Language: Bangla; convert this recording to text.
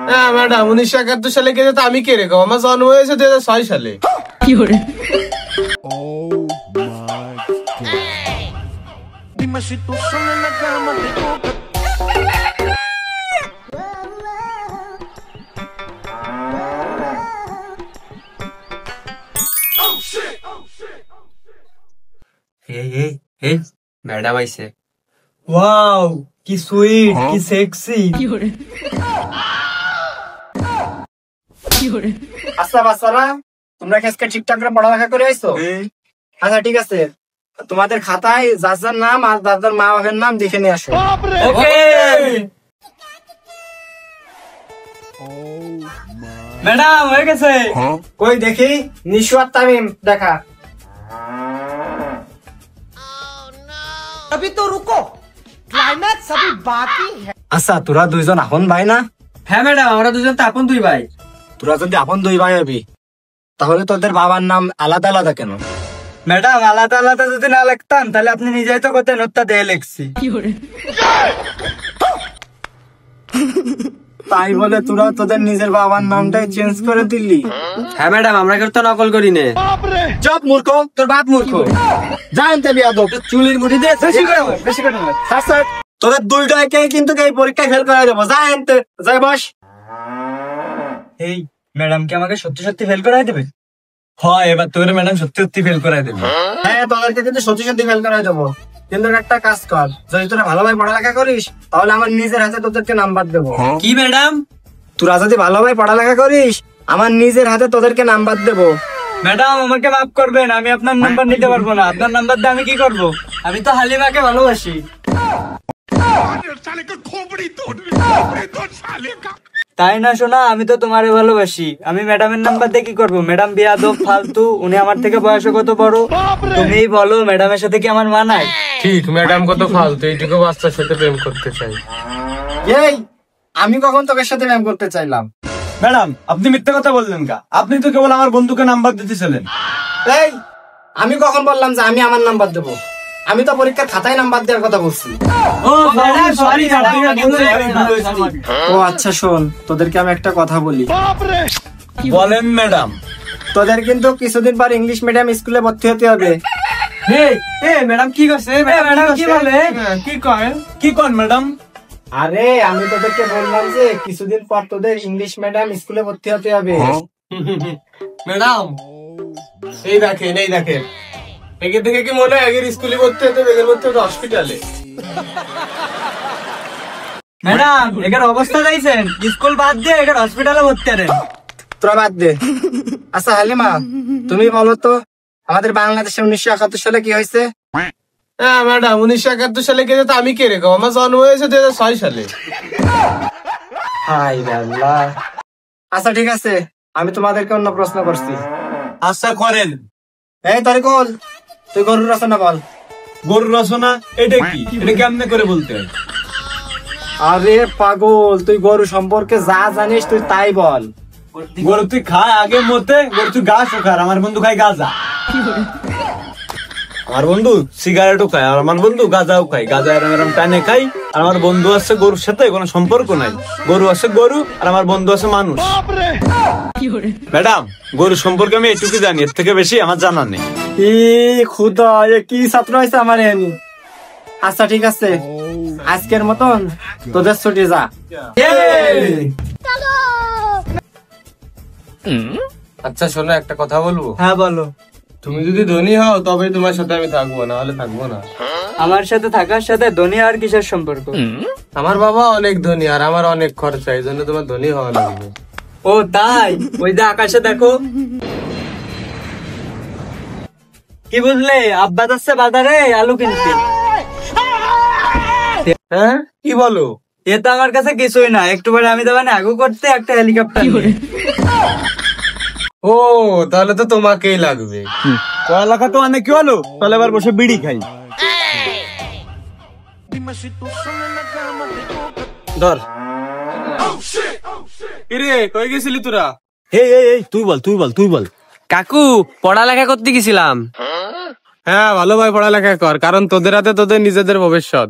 হ্যাঁ ম্যাডাম, 1971 সালে কে যেত আমি কে রেখো, আমার জন্ম হয়েছে 2006 সালে। কি করে? ম্যাডাম আইছে। ওয়াও, কি সুইট, কি সেক্সি। আচ্ছা বাচ্চারা, তোমরা আজকে ঠিকঠাক করে পড়ালেখা করে আইছো? আচ্ছা ঠিক আছে, তোমাদের খাতায় যার যার নাম আর যার যার মা বাবার নাম দেখে নিয়ে আসো। ম্যাডাম হয়ে গেছে। কই দেখি, নিশু আর তামিম দেখা। আচ্ছা তোরা দুইজন আপন ভাই না? হ্যাঁ ম্যাডাম, আমরা দুজন তো আপন দুই ভাই। তোরা যদি আপন দুই ভাই হবি তাহলে তোদের বাবার নাম আলাদা আলাদা কেন? ম্যাডাম আলাদা আলাদা যদি না লিখতাম তাহলে আপনি নিজেই তো করতেন, ওটা দিয়ে লিখছি। তাই বলে তোরা তোদের নিজের বাবার নামটাই চেঞ্জ করে দিলি? হ্যাঁ ম্যাডাম, আমরা তো নকল করি নে। চপ মূর্খ, তোর বাপ মূর্খ। জানতে বিয়াদব, চুলির মুঠি দিয়ে বেশি করে তোদের দুইটাকে কিন্তু এই পরীক্ষায় ফেল করে দেবো। জানতে যাই বস। এই ম্যাডাম কি আমাকে সত্যি সত্যি ফেল করাই দেবে? হয়, এবার তোর ম্যাডাম সত্যি সত্যি ফেল করাই দেবে। হ্যাঁ, তোদেরকে কিন্তু সত্যি সত্যি ফেল করাই দেবো, কিন্তু একটা কাজ কর, যদি তোরা ভালোভাবে পড়ালেখা করিস তাহলে আমার নিজের হাতে তোদেরকে নাম্বার দেবো। কি ম্যাডাম? তোরা যদি ভালোভাবে পড়ালেখা করিস আমার নিজের হাতে তোদেরকে নাম্বার দেবো। ম্যাডাম আমাকে মাফ করবেন, আমি আপনার নাম্বার নিতে পারবো না। আপনার নাম্বার দিয়ে আমি কি করব? আমি তো হালিমাকে ভালোবাসি। তাই না শোনা, আমি তো তোমারে ভালোবাসি। আমি ম্যাডামের নাম্বার দিয়ে কি করবো? ম্যাডাম বেয়াদব, ফালতু, উনি আমার থেকে বয়সে কত বড়। তুমিই বলো ম্যাডামের সাথে কি আমার মানায়? ঠিক, ম্যাডাম কত ফালতু, এইটুকু বাচ্চার সাথে প্রেম করতে চাই। এই আমি কখন তোদের সাথে প্রেম করতে চাইলাম? ম্যাডাম আপনি মিথ্যে কথা বললেন কা? আপনি তো কেবল আমার বন্ধুকে নাম্বার দিতেছিলেন। এই আমি কখন বললাম যে আমি আমার নাম্বার দেবো? আমি তো পরীক্ষার খাতায় নাম্বার দেওয়ার কথা বলছি। ও আচ্ছা, শোন, তোদেরকে আমি একটা কথা বলি। বলেন ম্যাডাম। তোদের কিন্তু কিছুদিন পর ইংলিশ মিডিয়াম স্কুলে ভর্তি হতে হবে। ম্যাডাম কি করছে? ম্যাডাম কি বলে? কি কন ম্যাডাম? আরে আমি তোদেরকে বললাম যে কিছুদিন পর তোদের ইংলিশ মিডিয়াম স্কুলে ভর্তি হতে হবে। ম্যাডাম এই দেখেন একে থেকে কি মনে হয় আগের স্কুলে ভর্তি হতে হবে, এগের ভর্তি হতে হসপিটালে। ম্যাডাম এখানে অবস্থা দেখছেন, স্কুল বাদ দিয়ে এখানে হসপিটালে ভর্তি করেন। তোরা বাদ দে। আচ্ছা হালিমা, তুমি বলো তো আমাদের বাংলাদেশে 1971 সালে কি হয়েছে? হ্যাঁ ম্যাডাম, 1971 সালে কে যেত আমি কে রেখো, আমার জন্ম হয়েছে 2006 সালে। হাই আল্লাহ। আচ্ছা ঠিক আছে, আমি তোমাদেরকে অন্য প্রশ্ন করছি। আচ্ছা করেন। এই তরিকুল, তুই গরুর রচনা বল। গরুর রচনা? এটা কি? এটা কেমনে করে বলতে হয়? আরে পাগল, তুই গরু সম্পর্কে যা জানিস তুই তাই বল। গরু তুই খায় আগে মতে, গরু তুই ঘাস ও খায়, আমার বন্ধু খায় গাঁজা। আমার বন্ধু সিগারেটও খায়, আর আমার বন্ধু গাঁজাও খায়। গাঁজা এরম টানে খাই, আর আমার বন্ধু আছে গরুর সাথে কোনো সম্পর্ক নাই। গরু আছে গরু, আর আমার বন্ধু আছে মানুষ। ম্যাডাম গরু সম্পর্কে আমি এটুকু জানি, এর থেকে বেশি আমার জানা নেই। খুদা, কি ছাত্র হয়েছে আমার এমনি। আচ্ছা ঠিক আছে, আজকের মতন তোদের ছুটি যা। আচ্ছা শোনো, একটা কথা বলবো। হ্যাঁ বলো। তুমি যদি ধনী হও তবে তোমার সাথে আমি থাকবো, না হলে থাকবো না। আমার সাথে থাকার সাথে ধনী আর কিসের সম্পর্ক? আমার বাবা অনেক ধনী আর আমার অনেক খরচা, এই জন্য তোমার ধনী হওয়া লাগবে। ও তাই? ওই যে আকাশে দেখো। কি বুঝলে? আব্বা যাচ্ছে বাজারে আলু কিনতে। হ্যাঁ কি বলো? এ তো আমার কাছে কিছুই না, একটু পরে আমি দেবেন আগু করতে একটা হেলিকপ্টার। ও তাহলে তো তোমাকেই লাগবে। পড়ালেখা তো অনেক কি হলো, তাহলে এবার বসে বিড়ি খাই। ধর। কিরে কই গেছিলি তোরা? এই তুই বল। কাকু পড়ালেখা করতে গেছিলাম। হ্যাঁ ভালো ভাই পড়ালেখা কর, কারণ তোদের হাতে তোদের নিজেদের ভবিষ্যৎ।